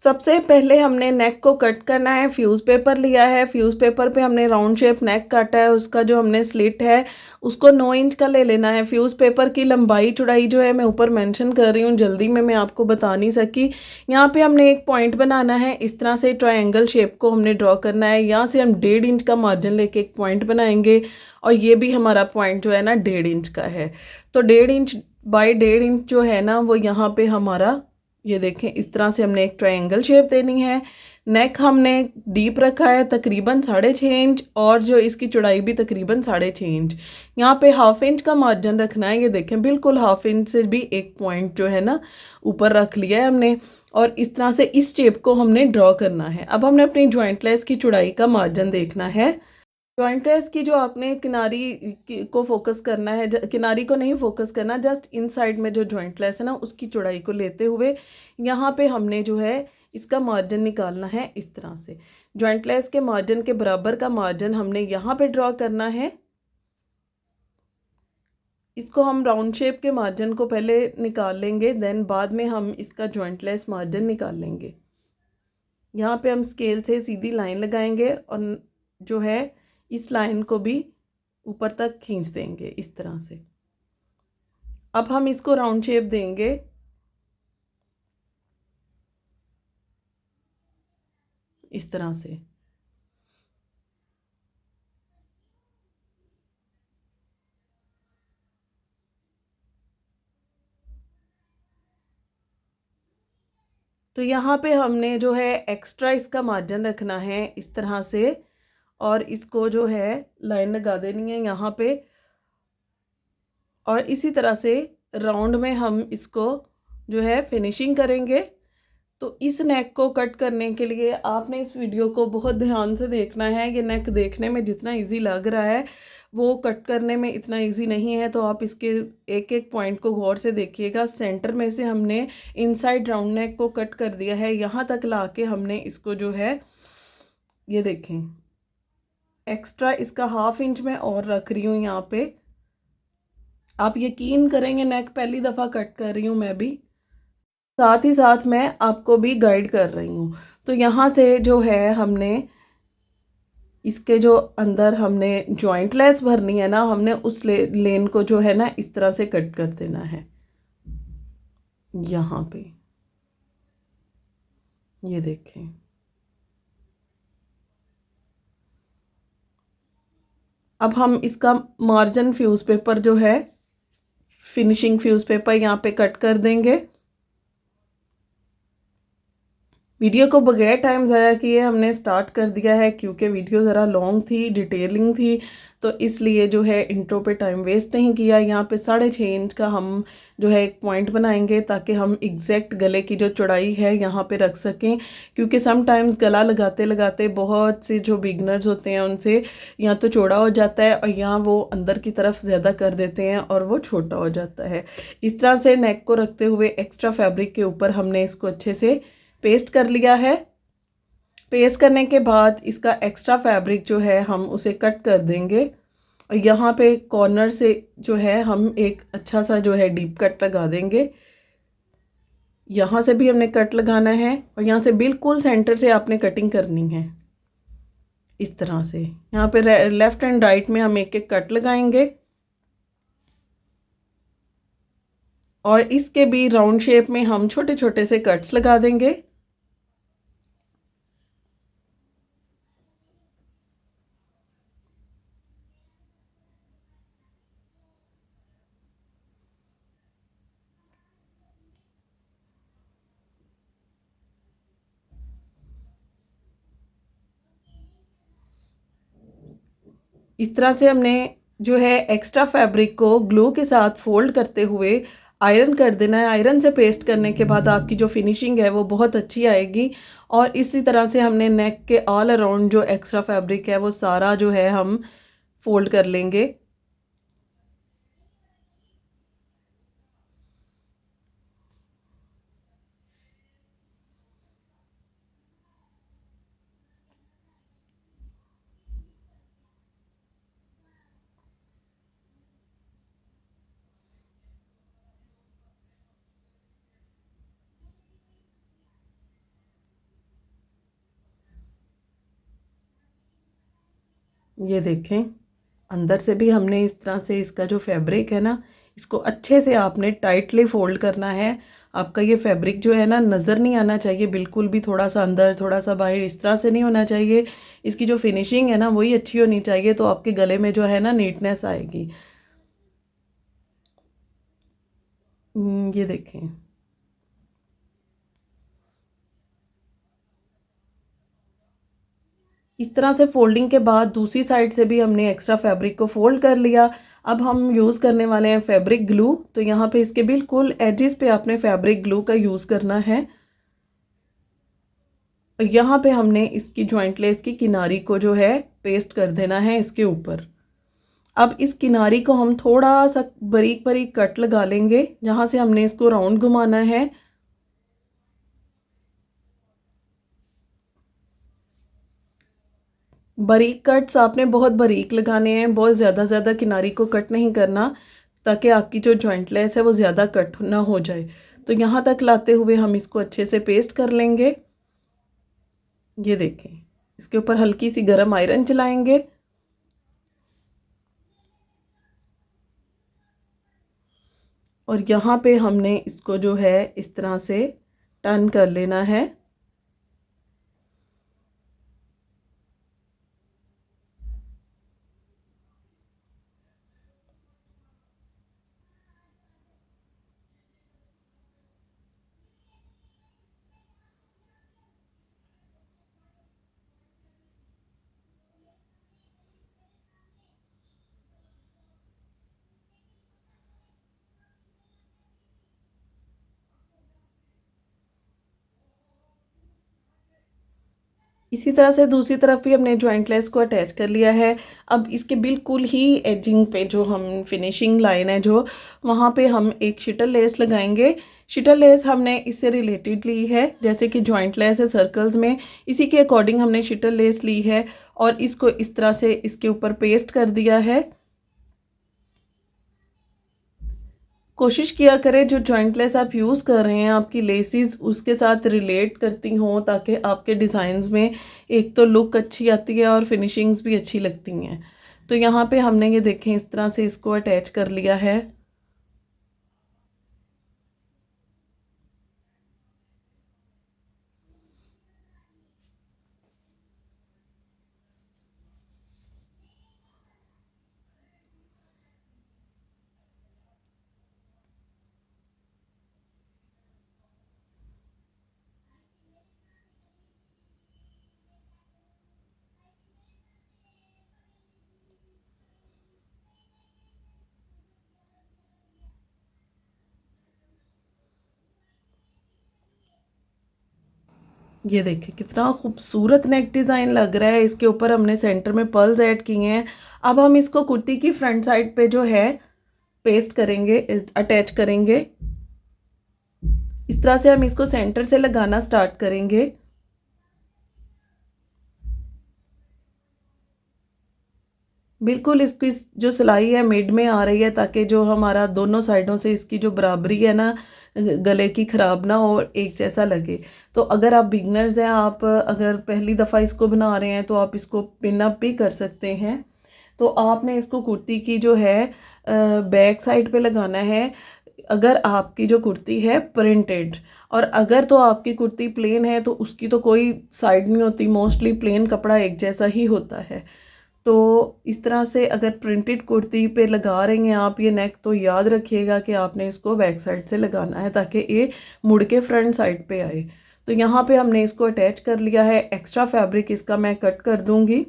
सबसे पहले हमने नेक को कट करना है। फ्यूज़ पेपर लिया है, फ्यूज़ पेपर पे हमने राउंड शेप नेक काटा है। उसका जो हमने स्लिट है उसको 9 इंच का ले लेना है। फ्यूज़ पेपर की लंबाई चौड़ाई जो है मैं ऊपर मेंशन कर रही हूँ, जल्दी में मैं आपको बता नहीं सकी। यहाँ पे हमने एक पॉइंट बनाना है, इस तरह से ट्रायंगल शेप को हमने ड्रॉ करना है। यहाँ से हम 1.5 इंच का मार्जिन लेके एक पॉइंट बनाएंगे और ये भी हमारा पॉइंट जो है ना 1.5 इंच का है। तो 1.5 इंच बाई 1.5 इंच जो है ना वो यहाँ पे हमारा, ये देखें, इस तरह से हमने एक ट्रायंगल शेप देनी है। नेक हमने डीप रखा है तकरीबन 6.5 इंच और जो इसकी चौड़ाई भी तकरीबन 6.5 इंच। यहाँ पे 1/2 इंच का मार्जिन रखना है। ये देखें बिल्कुल 1/2 इंच से भी एक पॉइंट जो है ना ऊपर रख लिया है हमने और इस तरह से इस शेप को हमने ड्रॉ करना है। अब हमने अपनी जॉइंट लेस की चौड़ाई का मार्जिन देखना है। जॉइंट लेस की जो आपने को फोकस करना है, किनारी को नहीं फोकस करना, जस्ट इनसाइड में जो जॉइंट लेस है ना उसकी चौड़ाई को लेते हुए यहाँ पे हमने जो है इसका मार्जिन निकालना है। इस तरह से जॉइंट लेस के मार्जिन के बराबर का मार्जिन हमने यहाँ पे ड्रॉ करना है। इसको हम राउंड शेप के मार्जिन को पहले निकाल लेंगे, देन बाद में हम इसका जॉइंट लेस मार्जिन निकाल लेंगे। यहाँ पे हम स्केल से सीधी लाइन लगाएंगे और जो है इस लाइन को भी ऊपर तक खींच देंगे इस तरह से। अब हम इसको राउंड शेप देंगे। इस तरह से तो यहाँ पे हमने जो है एक्स्ट्रा इसका मार्जिन रखना है इस तरह से और इसको जो है लाइन लगा देनी है यहाँ पे और इसी तरह से राउंड में हम इसको जो है फिनिशिंग करेंगे। तो इस नेक को कट करने के लिए आपने इस वीडियो को बहुत ध्यान से देखना है। ये नेक देखने में जितना इजी लग रहा है वो कट करने में इतना इजी नहीं है, तो आप इसके एक एक पॉइंट को गौर से देखिएगा। सेंटर में से हमने इनसाइड राउंड नेक को कट कर दिया है, यहाँ तक लाके हमने इसको जो है ये देखें एक्स्ट्रा इसका 1/2 इंच में और रख रही हूँ यहाँ पे। आप यकीन करेंगे नेक पहली दफ़ा कट कर रही हूँ मैं भी, साथ ही साथ मैं आपको भी गाइड कर रही हूँ। तो यहाँ से जो है हमने इसके जो अंदर हमने जॉइंट लेस भरनी है ना, हमने उस लेन को जो है ना इस तरह से कट कर देना है। यहाँ पे ये देखें, अब हम इसका मार्जिन फ्यूज़ पेपर जो है फिनिशिंग फ्यूज़ पेपर यहाँ पे कट कर देंगे। वीडियो को बगैर टाइम ज़ाया किए हमने स्टार्ट कर दिया है क्योंकि वीडियो ज़रा लॉन्ग थी, डिटेलिंग थी, तो इसलिए जो है इंट्रो पे टाइम वेस्ट नहीं किया। यहाँ पे 6.5 इंच का हम जो है एक पॉइंट बनाएंगे ताकि हम एग्जैक्ट गले की जो चौड़ाई है यहाँ पे रख सकें, क्योंकि समटाइम्स गला लगाते लगाते बहुत से जो बिगनर्स होते हैं उनसे या तो चौड़ा हो जाता है और यहाँ वो अंदर की तरफ ज़्यादा कर देते हैं और वो छोटा हो जाता है। इस तरह से नेक को रखते हुए एक्स्ट्रा फैब्रिक के ऊपर हमने इसको अच्छे से पेस्ट कर लिया है। पेस्ट करने के बाद इसका एक्स्ट्रा फैब्रिक जो है हम उसे कट कर देंगे और यहाँ पे कॉर्नर से जो है हम एक अच्छा सा जो है डीप कट लगा देंगे। यहाँ से भी हमने कट लगाना है और यहाँ से बिल्कुल सेंटर से आपने कटिंग करनी है इस तरह से। यहाँ पे लेफ्ट एंड राइट में हम एक एक कट लगाएंगे और इसके भी राउंड शेप में हम छोटे छोटे से कट्स लगा देंगे। इस तरह से हमने जो है एक्स्ट्रा फैब्रिक को ग्लू के साथ फोल्ड करते हुए आयरन कर देना है। आयरन से पेस्ट करने के बाद आपकी जो फिनिशिंग है वो बहुत अच्छी आएगी। और इसी तरह से हमने नेक के ऑल अराउंड जो एक्स्ट्रा फैब्रिक है वो सारा जो है हम फोल्ड कर लेंगे। ये देखें, अंदर से भी हमने इस तरह से इसका जो फैब्रिक है ना, इसको अच्छे से आपने टाइटली फोल्ड करना है। आपका ये फैब्रिक जो है ना नज़र नहीं आना चाहिए बिल्कुल भी, थोड़ा सा अंदर थोड़ा सा बाहर, इस तरह से नहीं होना चाहिए। इसकी जो फिनिशिंग है ना वही अच्छी होनी चाहिए, तो आपके गले में जो है ना नीटनेस आएगी। ये देखें, इस तरह से फोल्डिंग के बाद दूसरी साइड से भी हमने एक्स्ट्रा फैब्रिक को फोल्ड कर लिया। अब हम यूज़ करने वाले हैं फैब्रिक ग्लू। तो यहाँ पे इसके बिल्कुल एजिस पे आपने फैब्रिक ग्लू का यूज़ करना है। यहाँ पे हमने इसकी जॉइंट लेस की किनारी को जो है पेस्ट कर देना है इसके ऊपर। अब इस किनारी को हम थोड़ा सा बारीक बारीक कट लगा लेंगे, जहाँ से हमने इसको राउंड घुमाना है। बारीक कट्स आपने बहुत बारीक लगाने हैं, बहुत ज़्यादा किनारी को कट नहीं करना, ताकि आपकी जो जॉइंट लेस है वो ज़्यादा कट ना हो जाए। तो यहाँ तक लाते हुए हम इसको अच्छे से पेस्ट कर लेंगे। ये देखें, इसके ऊपर हल्की सी गरम आयरन चलाएंगे। और यहाँ पे हमने इसको जो है इस तरह से टर्न कर लेना है। इसी तरह से दूसरी तरफ भी हमने जॉइंट लेस को अटैच कर लिया है। अब इसके बिल्कुल ही एजिंग पे जो हम फिनिशिंग लाइन है जो, वहाँ पे हम एक शिटल लेस लगाएंगे। शिटल लेस हमने इससे रिलेटेड ली है, जैसे कि जॉइंट लेस है सर्कल्स में, इसी के अकॉर्डिंग हमने शिटल लेस ली है और इसको इस तरह से इसके ऊपर पेस्ट कर दिया है। कोशिश किया करें जो जॉइंट लेस आप यूज़ कर रहे हैं आपकी लेसिस उसके साथ रिलेट करती हों, ताकि आपके डिज़ाइंस में एक तो लुक अच्छी आती है और फिनिशिंग्स भी अच्छी लगती हैं। तो यहाँ पे हमने ये देखें इस तरह से इसको अटैच कर लिया है। ये देखिए कितना खूबसूरत नेक डिज़ाइन लग रहा है, इसके ऊपर हमने सेंटर में पर्ल्स ऐड किए हैं। अब हम इसको कुर्ती की फ्रंट साइड पे जो है पेस्ट करेंगे, अटैच करेंगे। इस तरह से हम इसको सेंटर से लगाना स्टार्ट करेंगे। बिल्कुल इसकी जो सिलाई है मिड में आ रही है, ताकि जो हमारा दोनों साइडों से इसकी जो बराबरी है ना गले की ख़राब ना हो, एक जैसा लगे। तो अगर आप बिगनर्स हैं, आप अगर पहली दफ़ा इसको बना रहे हैं तो आप इसको पिन अप भी कर सकते हैं। तो आपने इसको कुर्ती की जो है बैक साइड पे लगाना है, अगर आपकी जो कुर्ती है प्रिंटेड। और अगर तो आपकी कुर्ती प्लेन है तो उसकी तो कोई साइड नहीं होती, मोस्टली प्लेन कपड़ा एक जैसा ही होता है। तो इस तरह से अगर प्रिंटेड कुर्ती पे लगा रही हैं आप ये नेक, तो याद रखिएगा कि आपने इसको बैक साइड से लगाना है, ताकि ये मुड़ के फ्रंट साइड पे आए। तो यहाँ पे हमने इसको अटैच कर लिया है। एक्स्ट्रा फैब्रिक इसका मैं कट कर दूंगी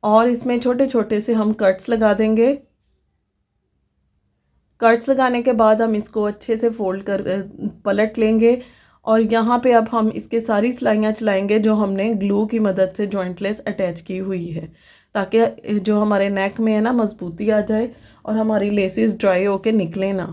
और इसमें छोटे छोटे से हम कट्स लगा देंगे। कट्स लगाने के बाद हम इसको अच्छे से फोल्ड कर पलट लेंगे। और यहाँ पे अब हम इसके सारी सिलाइयाँ चलाएंगे जो हमने ग्लू की मदद से जॉइंट लेस अटैच की हुई है, ताकि जो हमारे नेक में है ना मजबूती आ जाए और हमारी लेसेस ड्राई होके निकले ना।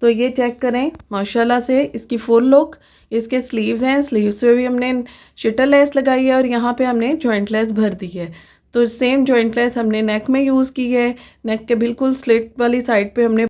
तो ये चेक करें माशाल्लाह से इसकी फुल लुक। इसके स्लीव्स हैं, स्लीव्स पे भी हमने शिटर लेस लगाई है और यहाँ पे हमने जॉइंट लेस भर दी है। तो सेम जॉइंट लेस हमने नेक में यूज़ की है। नेक के बिल्कुल स्लिट वाली साइड पे हमने